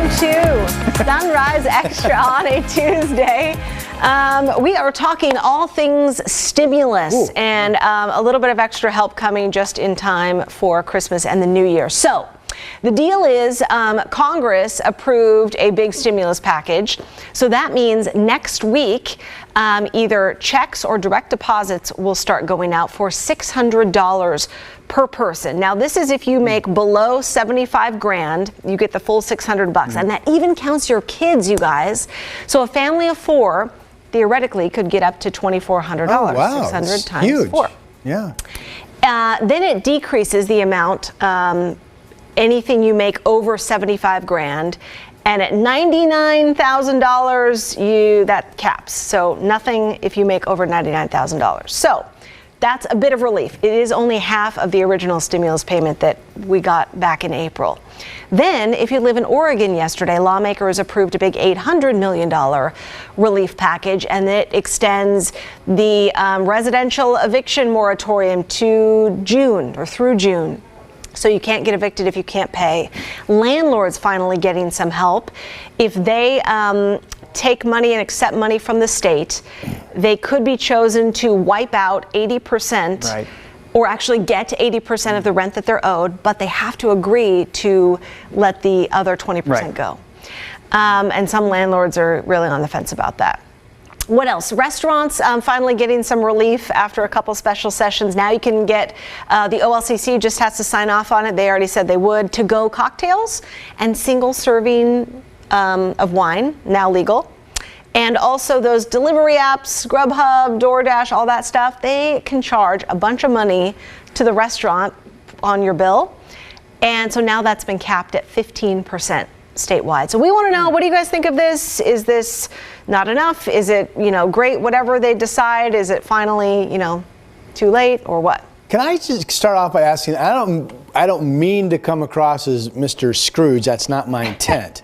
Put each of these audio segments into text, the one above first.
to Sunrise Extra on a Tuesday. We are talking all things stimulus and a little bit of extra help coming just in time for Christmas and the New Year. So the deal is Congress approved a big stimulus package. So that means next week, either checks or direct deposits will start going out for $600 per person. Now, this is if you make below 75 grand, you get the full 600 bucks. And that even counts your kids, you guys. So a family of four theoretically could get up to $2,400. Oh, wow. 600 times huge. 4. Yeah. Then it decreases the amount, anything you make over 75 grand. And at $99,000, that caps. So nothing if you make over $99,000. So that's a bit of relief. It is only half of the original stimulus payment that we got back in April. Then, if you live in Oregon yesterday, lawmakers approved a big $800 million relief package, and it extends the residential eviction moratorium to June or through June. So you can't get evicted if you can't pay. Landlords finally getting some help. If they take money and accept money from the state, they could be chosen to wipe out 80%, right, or actually get 80% of the rent that they're owed, but they have to agree to let the other 20% go. And some landlords are really on the fence about that. What else? Restaurants finally getting some relief after a couple special sessions. Now you can get, the OLCC just has to sign off on it. They already said they would. To-go cocktails and single serving of wine, now legal. And also those delivery apps, Grubhub, DoorDash, all that stuff, they can charge a bunch of money to the restaurant on your bill. And so now that's been capped at 15% statewide. So we want to know, what do you guys think of this? Is this not enough? Is it, great, whatever they decide? Is it finally, too late, or what? Can I just start off by asking, I don't mean to come across as Mr. Scrooge. That's not my intent.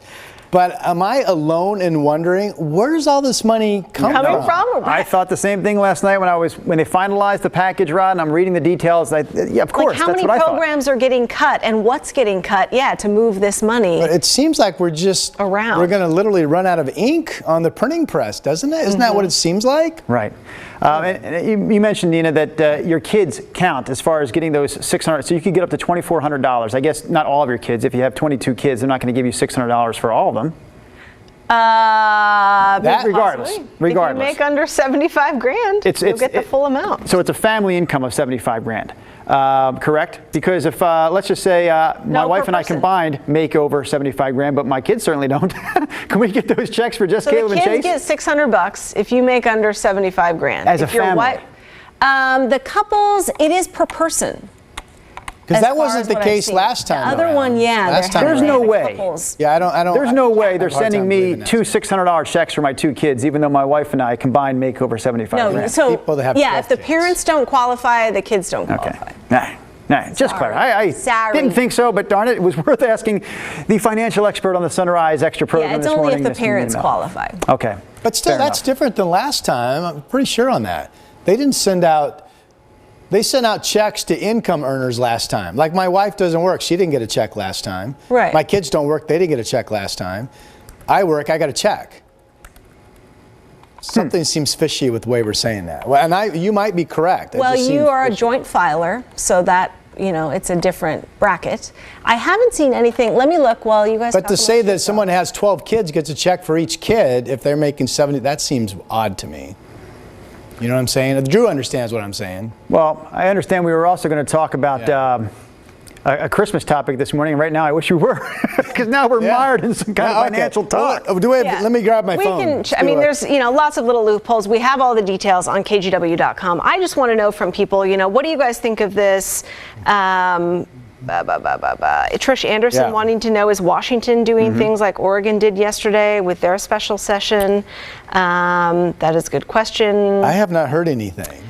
But am I alone in wondering, where's all this money coming from? I thought the same thing last night when they finalized the package, Rod, and I'm reading the details. Yeah, of course, how that's many what I thought. programs are getting cut and what's getting cut? Yeah, to move this money. But it seems like we're just around. We're going to literally run out of ink on the printing press, doesn't it? Isn't that what it seems like? Right. And you mentioned, Nina, that your kids count as far as getting those $600. So you could get up to $2,400. I guess not all of your kids. If you have 22 kids, they're not going to give you $600 for all of them. Regardless. If you make under 75 grand, you'll get the full amount. So it's a family income of 75 grand, correct? Because if, let's just say my wife and I combined make over 75 grand, but my kids certainly don't. Can we get those checks for just Caleb and Chase? So the kids get $600 if you make under 75 grand. As a family? The couples, it is per person. Because that wasn't the case last time. The other one, yeah. There's no way. Yeah, I don't. There's no way they're sending me two $600 checks for my two kids, even though my wife and I combined make over 75 grand. So people that have if the parents don't qualify, the kids don't qualify. Nah, just clarify. I didn't think so, but darn it, it was worth asking the financial expert on the Sunrise Extra program this morning. Yeah, it's only if the parents qualify. Okay. But still, that's different than last time. I'm pretty sure on that. They didn't send out. They sent out checks to income earners last time. Like my wife doesn't work. She didn't get a check last time. Right. My kids don't work. They didn't get a check last time. I work. I got a check. Something seems fishy with the way we're saying that. Well, and you might be correct. Well, you are a joint filer, so that, it's a different bracket. I haven't seen anything. Let me look while you guys. But to say that someone has 12 kids gets a check for each kid if they're making 70, that seems odd to me. You know what I'm saying? Drew understands what I'm saying. Well, I understand we were also going to talk about a Christmas topic this morning. Right now, I wish we were, because now we're mired in some kind of financial talk. Let me grab my phone. There's lots of little loopholes. We have all the details on kgw.com. I just want to know from people, what do you guys think of this? Trish Anderson wanting to know, is Washington doing things like Oregon did yesterday with their special session? That is a good question. I have not heard anything.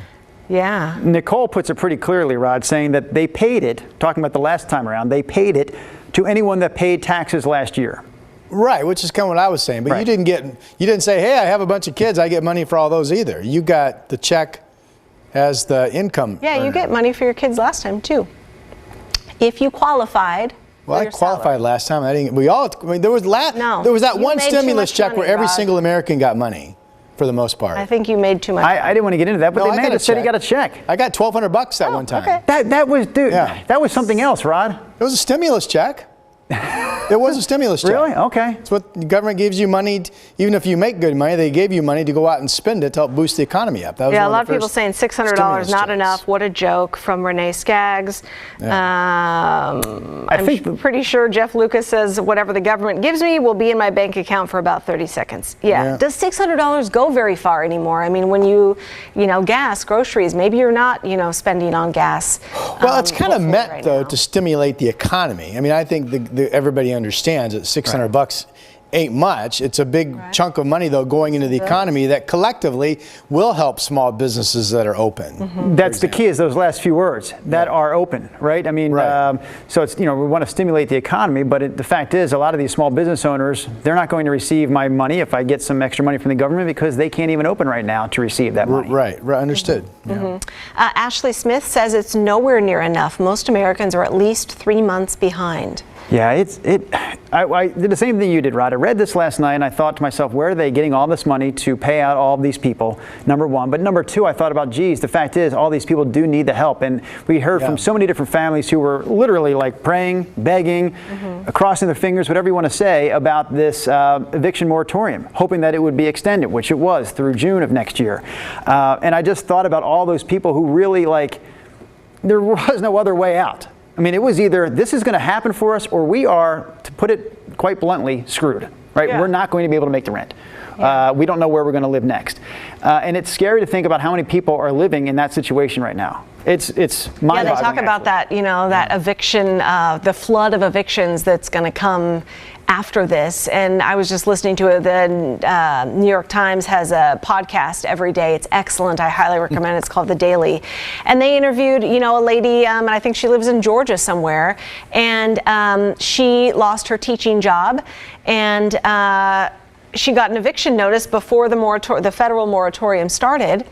Yeah. Nicole puts it pretty clearly, Rod, saying that they paid it, talking about the last time around, they paid it to anyone that paid taxes last year. Right, which is kind of what I was saying. But you didn't say, hey, I have a bunch of kids, I get money for all those either. You got the check as the income. Yeah, you get money for your kids last time too. If you qualified Well, I qualified last time. I didn't. There was that one stimulus check where every single American got money, for the most part. I think you made too much. I didn't want to get into that, but the man said he got a check. I got $1,200 that one time. Okay. That was, dude. Yeah. That was something else, Rod. It was a stimulus check. It was a stimulus check. Really? Okay. It's what the government gives you money, even if you make good money, they gave you money to go out and spend it to help boost the economy up. That was a lot of people saying $600 not enough. What a joke from Renee Skaggs. Yeah. I'm pretty sure Jeff Lucas says whatever the government gives me will be in my bank account for about 30 seconds. Yeah. Does $600 go very far anymore? I mean, when you gas, groceries, maybe you're not, spending on gas. Well, it's kind of meant, though, to stimulate the economy. I mean, I think everybody understands that $600 ain't much. It's a big chunk of money, though, going into the economy that collectively will help small businesses that are open. That's the key, is those last few words, that are open, right? I mean, so it's, we want to stimulate the economy, but the fact is a lot of these small business owners, they're not going to receive my money if I get some extra money from the government because they can't even open right now to receive that money. Right, understood. Ashley Smith says it's nowhere near enough. Most Americans are at least 3 months behind. Yeah, I did the same thing you did, Rod. I read this last night and I thought to myself, where are they getting all this money to pay out all of these people? Number one. But number two, I thought about, geez, the fact is all these people do need the help. And we heard from so many different families who were literally like praying, begging, crossing their fingers, whatever you want to say about this eviction moratorium, hoping that it would be extended, which it was through June of next year. And I just thought about all those people who really there was no other way out. I mean, it was either this is going to happen for us or we are, to put it quite bluntly, screwed, right? Yeah. We're not going to be able to make the rent. Yeah. We don't know where we're going to live next. And it's scary to think about how many people are living in that situation right now. It's mind-boggling. Yeah, they talk about that, that eviction, the flood of evictions that's going to come after this. And I was just listening to it. The New York Times has a podcast every day. It's excellent. I highly recommend it. It's called The Daily. And they interviewed, a lady, and I think she lives in Georgia somewhere. And she lost her teaching job. And she got an eviction notice before the federal moratorium started.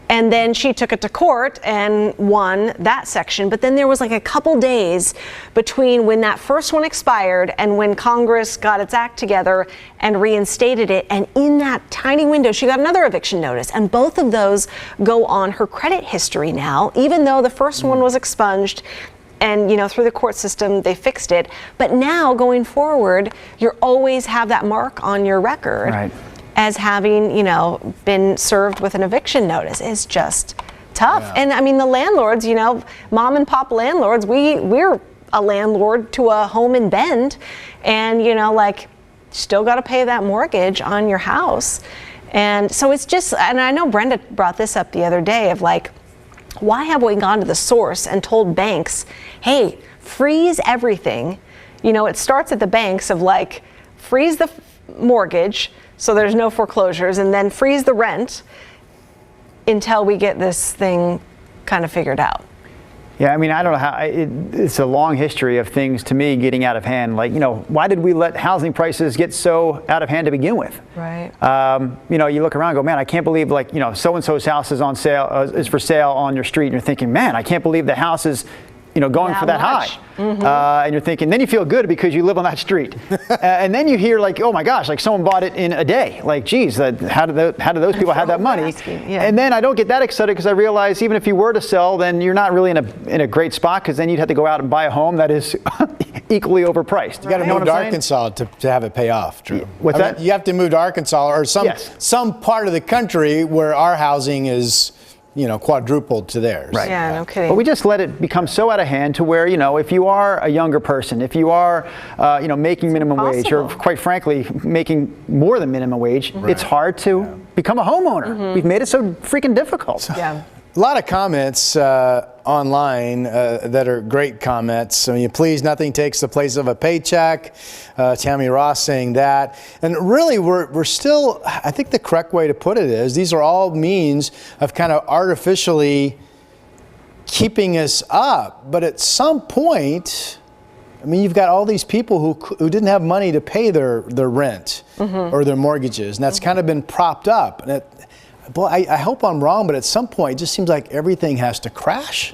And then she took it to court and won that section. But then there was a couple days between when that first one expired and when Congress got its act together and reinstated it. And in that tiny window, she got another eviction notice. And both of those go on her credit history now, even though the first one was expunged. And, through the court system, they fixed it. But now, going forward, you always have that mark on your record. Right. As having, been served with an eviction notice is just tough. Yeah. And I mean, the landlords, mom and pop landlords, we're a landlord to a home in Bend, and still got to pay that mortgage on your house. And so it's just, and I know Brenda brought this up the other day of why have we gone to the source and told banks, hey, freeze everything? It starts at the banks of freeze the mortgage so there's no foreclosures, and then freeze the rent until we get this thing kind of figured out. Yeah, I mean, I don't know how, it's a long history of things to me getting out of hand. Why did we let housing prices get so out of hand to begin with? Right. You look around and go, man, I can't believe so-and-so's house is on sale, is for sale on your street. And you're thinking, man, I can't believe the house is going for that high. And you're thinking, then you feel good because you live on that street. And then you hear oh my gosh, someone bought it in a day. Geez, how do those people have that money? And then I don't get that excited because I realize even if you were to sell, then you're not really in a great spot because then you'd have to go out and buy a home that is equally overpriced. You got to move to Arkansas to have it pay off, Drew. What's that? You have to move to Arkansas or some part of the country where our housing is quadrupled to theirs. Right. Yeah, no kidding. But we just let it become so out of hand to where, if you are a younger person, if you are, making minimum wage, or quite frankly, making more than minimum wage, it's hard to become a homeowner. We've made it so freaking difficult. Yeah. A lot of comments online that are great comments. I mean, please, nothing takes the place of a paycheck. Tammy Ross saying that. And really, we're still, I think the correct way to put it is, these are all means of kind of artificially keeping us up. But at some point, I mean, you've got all these people who didn't have money to pay their rent or their mortgages. And that's kind of been propped up. And boy, I hope I'm wrong, but at some point, it just seems like everything has to crash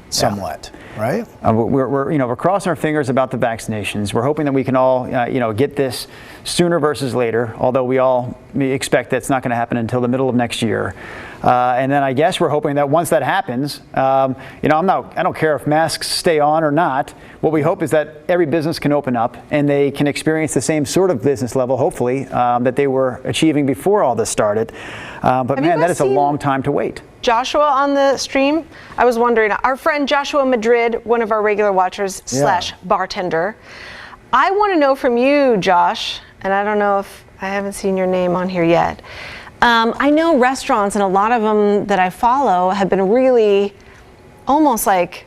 somewhat, right? We're crossing our fingers about the vaccinations. We're hoping that we can all, get this sooner versus later, although we all expect that's not going to happen until the middle of next year. And then I guess we're hoping that once that happens, I don't care if masks stay on or not. What we hope is that every business can open up and they can experience the same sort of business level, hopefully, that they were achieving before all this started. But man, that is a long time to wait. Joshua on the stream? I was wondering, our friend Joshua Madrid, one of our regular watchers / bartender. I want to know from you, Josh, and I don't know if I haven't seen your name on here yet. I know restaurants, and a lot of them that I follow have been really almost like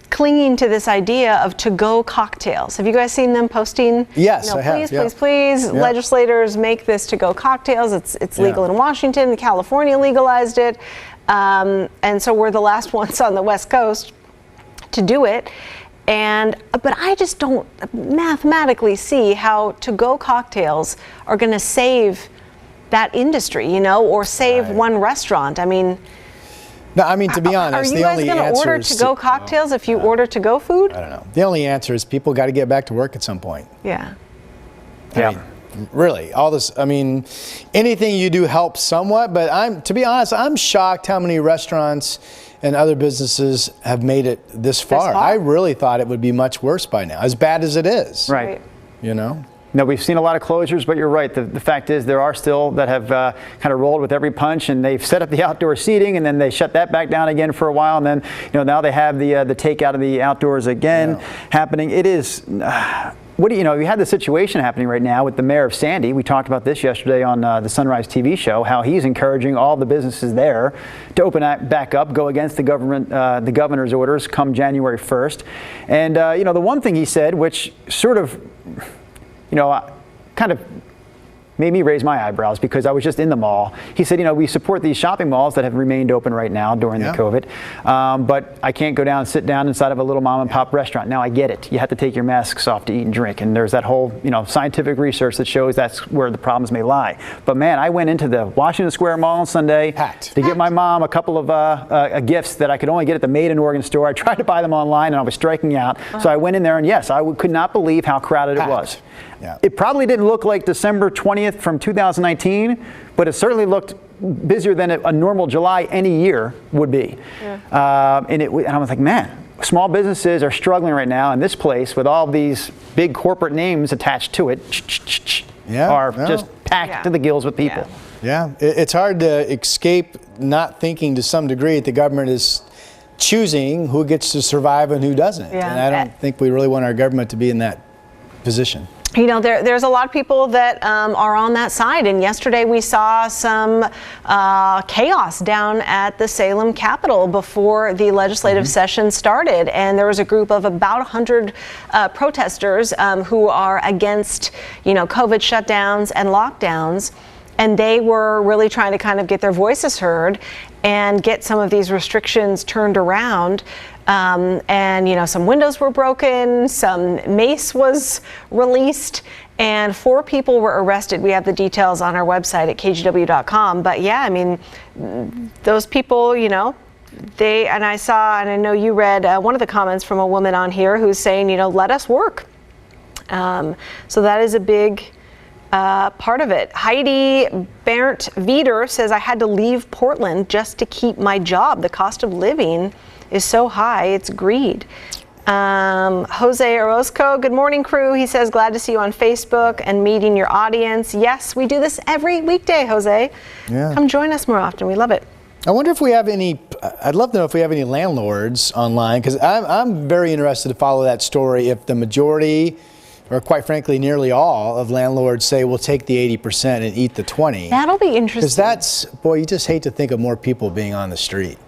clinging to this idea of to-go cocktails. Have you guys seen them posting? Yes, I have. Please, legislators make this to-go cocktails. It's legal in Washington. California legalized it. And so we're the last ones on the West Coast to do it. But I just don't mathematically see how to-go cocktails are going to save that industry, or save one restaurant. I mean, no, to be honest, the only answer is... Are you guys going to order to-go cocktails if you order to-go food? I don't know. The only answer is people got to get back to work at some point. Yeah. I mean, really, all this, anything you do helps somewhat, but to be honest, I'm shocked how many restaurants and other businesses have made it this far. I really thought it would be much worse by now, as bad as it is. Right. No, we've seen a lot of closures, but you're right. The fact is there are still that have kind of rolled with every punch, and they've set up the outdoor seating, and then they shut that back down again for a while, and then now they have the takeout of the outdoors again happening. It is. You had the situation happening right now with the mayor of Sandy. We talked about this yesterday on the Sunrise TV show, how he's encouraging all the businesses there to open back up, go against the governor's orders come January 1st. And, the one thing he said, which sort of, kind of made me raise my eyebrows because I was just in the mall. He said, we support these shopping malls that have remained open right now during the COVID, but I can't go down and sit down inside of a little mom and pop restaurant. Now I get it. You have to take your masks off to eat and drink, and there's that whole, scientific research that shows that's where the problems may lie. But man, I went into the Washington Square Mall on Sunday to get my mom a couple of gifts that I could only get at the Made in Oregon store. I tried to buy them online and I was striking out. So I went in there, and yes, I could not believe how crowded it was. Yeah. It probably didn't look like December 20th from 2019, but it certainly looked busier than a normal July any year would be. Yeah. And I was like, man, small businesses are struggling right now, and this place with all these big corporate names attached to it are just packed to the gills with people. Yeah, it's hard to escape not thinking to some degree that the government is choosing who gets to survive and who doesn't. Yeah. And I don't think we really want our government to be in that position. There's a lot of people that are on that side, and yesterday we saw some chaos down at the Salem Capitol before the legislative session started, and there was a group of about 100 protesters who are against, COVID shutdowns and lockdowns, and they were really trying to kind of get their voices heard and get some of these restrictions turned around. And some windows were broken, some mace was released, and 4 people were arrested. We have the details on our website at kgw.com. But those people, I saw, and I know you read one of the comments from a woman on here who's saying, let us work. So that is a big part of it. Heidi Berndt Vieder says, I had to leave Portland just to keep my job. The cost of living is so high, it's greed. Jose Orozco, good morning, crew. He says, glad to see you on Facebook and meeting your audience. Yes, we do this every weekday, Jose. Yeah. Come join us more often. We love it. I wonder if we have I'd love to know if we have any landlords online, because I'm very interested to follow that story if the majority, or quite frankly, nearly all of landlords say we'll take the 80% and eat the 20%. That'll be interesting. Because you just hate to think of more people being on the street.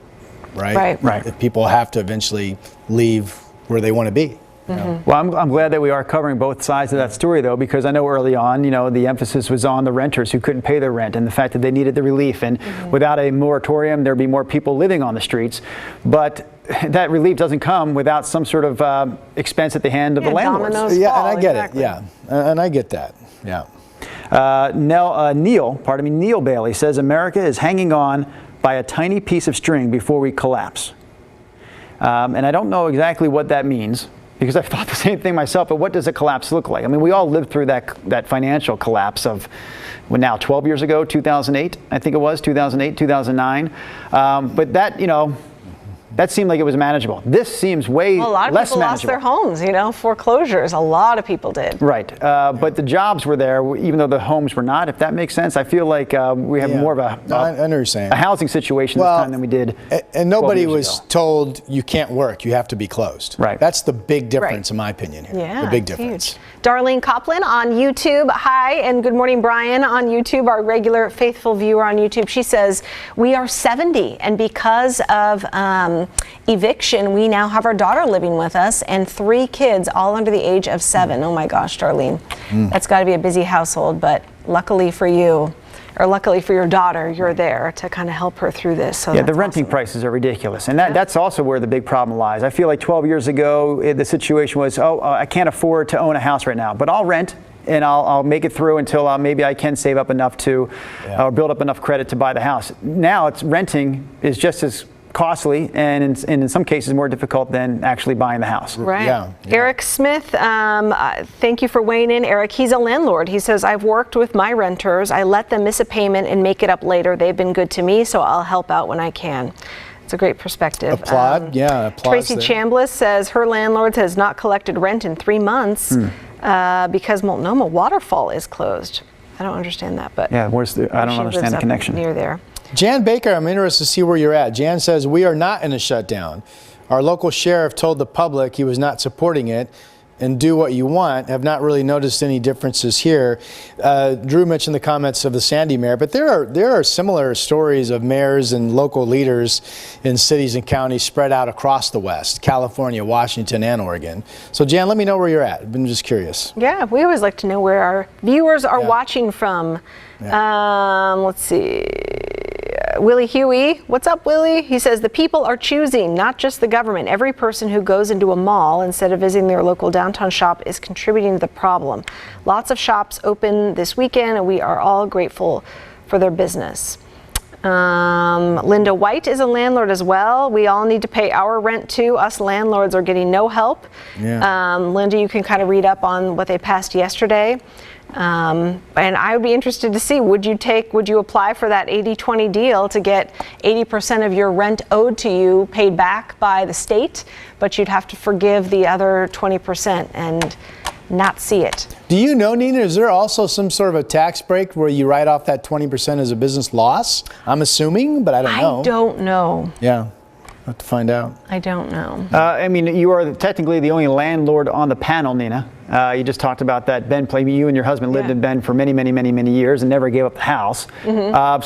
Right. If people have to eventually leave where they want to be. Well, I'm glad that we are covering both sides of that story, though, because I know early on, the emphasis was on the renters who couldn't pay their rent and the fact that they needed the relief. And without a moratorium, there'd be more people living on the streets. But that relief doesn't come without some sort of expense at the hand of the landlords. And I get it. Yeah, and I get that. Yeah. Neil Bailey says America is hanging on by a tiny piece of string before we collapse. And I don't know exactly what that means, because I've thought the same thing myself, but what does a collapse look like? I mean, we all lived through that financial collapse of, well, now 12 years ago, 2008, I think it was, 2008, 2009. But that, that seemed like it was manageable. This seems way less manageable. A lot of people lost their homes, foreclosures. A lot of people did. Right. But the jobs were there, even though the homes were not, if that makes sense. I feel like we have more of a housing situation this time than we did. And nobody was told you can't work, you have to be closed. Right. That's the big difference in my opinion here. Yeah, the big difference. Huge. Darlene Coplin on YouTube. Hi, and good morning, Brian on YouTube, our regular faithful viewer on YouTube. She says, we are 70, and because of eviction, we now have our daughter living with us and 3 kids, all under the age of 7. Oh my gosh, Darlene. That's got to be a busy household, but luckily for you, or luckily for your daughter, you're there to kind of help her through this. So yeah, the renting prices are ridiculous, and that's also where the big problem lies. I feel like 12 years ago, the situation was, I can't afford to own a house right now, but I'll rent, and I'll make it through until maybe I can save up enough to build up enough credit to buy the house. Now renting is just as costly and in some cases more difficult than actually buying the house. Right. Yeah. Eric Smith, thank you for weighing in. Eric, he's a landlord. He says, I've worked with my renters. I let them miss a payment and make it up later. They've been good to me, so I'll help out when I can. It's a great perspective. Applaud. Tracy Chambliss says her landlord has not collected rent in 3 months because Multnomah Waterfall is closed. I don't understand that, but yeah, I don't understand the connection near there. Jan Baker, I'm interested to see where you're at. Jan says, we are not in a shutdown. Our local sheriff told the public he was not supporting it, and do what you want. Have not really noticed any differences here. Drew mentioned the comments of the Sandy mayor, but there are similar stories of mayors and local leaders in cities and counties spread out across the West, California, Washington, and Oregon. So Jan, let me know where you're at. I'm just curious. Yeah, we always like to know where our viewers are watching from. Let's see. Willie Huey, what's up, Willie? He says the people are choosing, not just the government. Every person who goes into a mall instead of visiting their local downtown shop is contributing to the problem. Lots of shops open this weekend, and we are all grateful for their business. Linda White is a landlord as well. We all need to pay our rent too. Us landlords are getting no help. Linda, you can kind of read up on what they passed yesterday. And I would be interested to see, would you apply for that 80-20 deal to get 80% of your rent owed to you paid back by the state, but you'd have to forgive the other 20% and not see it. Do you know, Nina, is there also some sort of a tax break where you write off that 20% as a business loss? I'm assuming, but I don't know. I don't know. Yeah. Have to find out. I don't know. I mean, you are technically the only landlord on the panel, Nina. You just talked about that Bend play. You and your husband lived in Bend for many, many, many, many years and never gave up the house.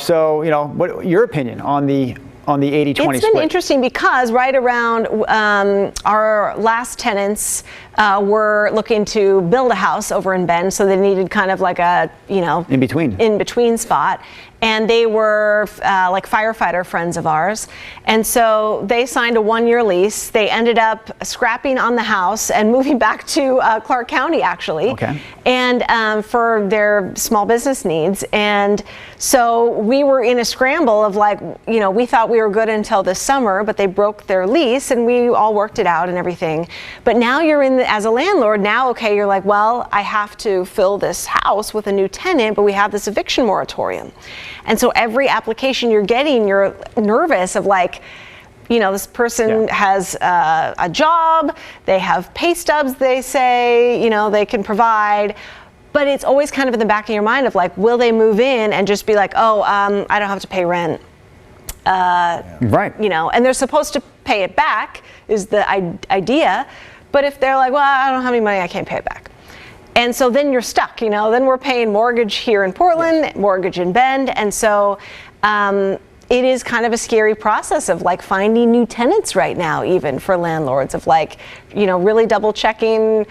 So, what your opinion on the 80-20 split? It's been interesting because right around our last tenants were looking to build a house over in Bend, so they needed kind of like a, in between spot. And they were like firefighter friends of ours. And so they signed a 1-year lease. They ended up scrapping on the house and moving back to Clark County, actually. Okay. And for their small business needs. And so we were in a scramble of like, we thought we were good until this summer, but they broke their lease and we all worked it out and everything. But now you're as a landlord, now, okay, you're like, well, I have to fill this house with a new tenant, but we have this eviction moratorium. And so every application you're getting, you're nervous of like, this person has a job, they have pay stubs, they say, they can provide. But it's always kind of in the back of your mind of like, will they move in and just be like, I don't have to pay rent. Right. And they're supposed to pay it back is the idea. But if they're like, well, I don't have any money, I can't pay it back. And so then you're stuck, then we're paying mortgage here in Portland, mortgage in Bend. And so it is kind of a scary process of like finding new tenants right now, even for landlords, of like, really double checking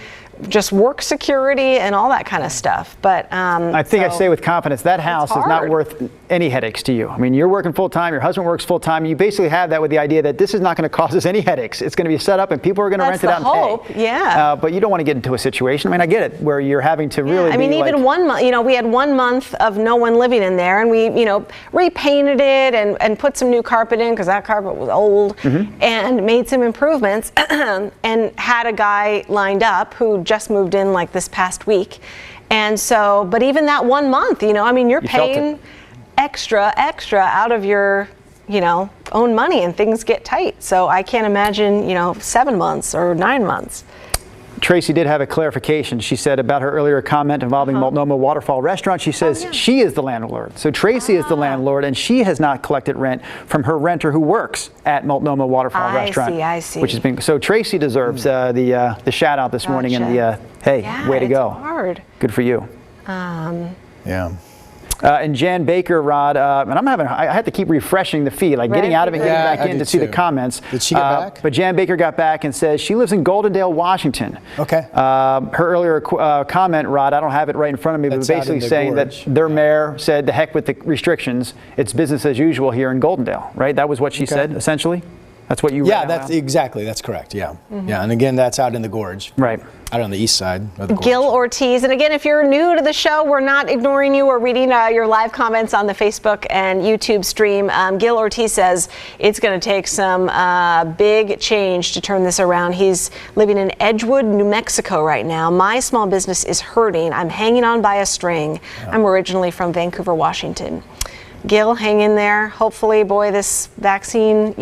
just work security and all that kind of stuff. But I think I say with confidence that house is not worth any headaches to you. I mean, you're working full time, your husband works full time. You basically have that with the idea that this is not going to cause us any headaches. It's going to be set up and people are going to rent it out and pay. Yeah. But you don't want to get into a situation. I mean, I get it, where you're having to really. I mean, even 1 month. You know, we had 1 month of no one living in there, and we, repainted it and put some new carpet in because that carpet was old, and made some improvements, and had a guy lined up who just moved in like this past week. And so, but even that 1 month, I mean, you're paying extra out of your, own money, and things get tight. So I can't imagine, 7 months or 9 months. Tracy did have a clarification. She said about her earlier comment involving Multnomah Waterfall Restaurant. She says she is the landlord. So Tracy is the landlord, and she has not collected rent from her renter who works at Multnomah Waterfall Restaurant. I see. Which has been so. Tracy deserves the shout out this morning and the hey, way to go. It's hard. Good for you. Yeah. And Jan Baker, Rod, and I had to keep refreshing the feed, like getting out of it and getting back in to see the comments. Did she get back? But Jan Baker got back and says she lives in Goldendale, Washington. Okay. Her earlier comment, Rod, I don't have it right in front of me, but basically saying that their mayor said, the heck with the restrictions, it's business as usual here in Goldendale, right? That was what she said, essentially? That's what you read out that's loud? Exactly. That's correct. Yeah. Yeah. And again, that's out in the gorge. Right. Out on the east side of the gorge. Gil Ortiz. And again, if you're new to the show, we're not ignoring you or reading your live comments on the Facebook and YouTube stream. Gil Ortiz says it's going to take some big change to turn this around. He's living in Edgewood, New Mexico right now. My small business is hurting. I'm hanging on by a string. Yeah. I'm originally from Vancouver, Washington. Gil, hang in there. Hopefully, boy, this vaccine,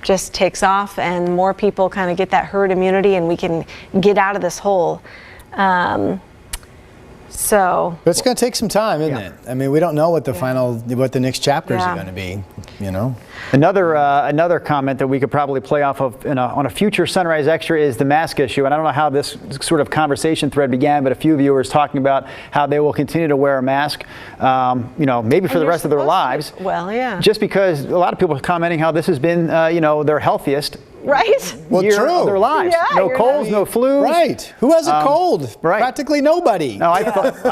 just takes off and more people kind of get that herd immunity and we can get out of this hole. But it's going to take some time, isn't it? I mean, we don't know what the next chapters are going to be, Another comment that we could probably play off of on a future Sunrise Extra is the mask issue. And I don't know how this sort of conversation thread began, but a few viewers talking about how they will continue to wear a mask, maybe for the rest of their lives. Well, yeah. Just because a lot of people are commenting how this has been, their healthiest. Right. Well, year of their lives. Yeah, no colds, no flus. Right. Who has a cold? Right. Practically nobody. No, I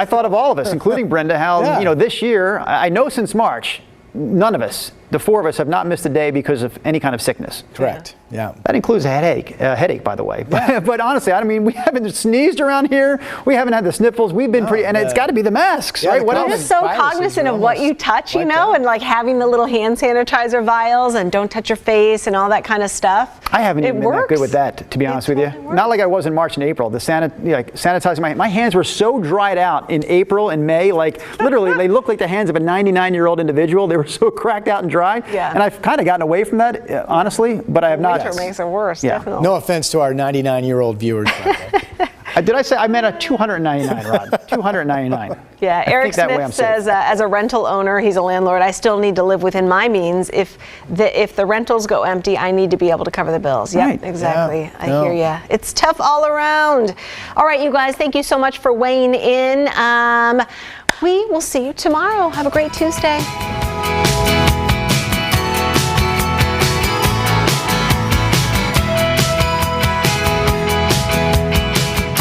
thought of all of us, including Brenda, how this year, I know since March, none of us, the four of us, have not missed a day because of any kind of sickness. Correct. Yeah. That includes a headache, by the way. Yeah. But honestly, we haven't sneezed around here. We haven't had the sniffles. We've been and it's got to be the masks, right? I'm just so cognizant of what you touch, and like having the little hand sanitizer vials and don't touch your face and all that kind of stuff. I haven't even been that good with that, to be honest with you. Not like I was in March and April. The sanitizing my hands were so dried out in April and May, like literally they looked like the hands of a 99-year-old individual. They were so cracked out and dry. Yeah. And I've kind of gotten away from that, honestly, but I have not. Winter makes it worse, definitely. No offense to our 99-year-old viewers. Did I say I meant a 299, Rod? 299. Yeah, Eric Smith says, as a rental owner, he's a landlord, I still need to live within my means. If the rentals go empty, I need to be able to cover the bills. Yeah, right. Exactly. Yeah. I hear you. It's tough all around. All right, you guys, thank you so much for weighing in. We will see you tomorrow. Have a great Tuesday.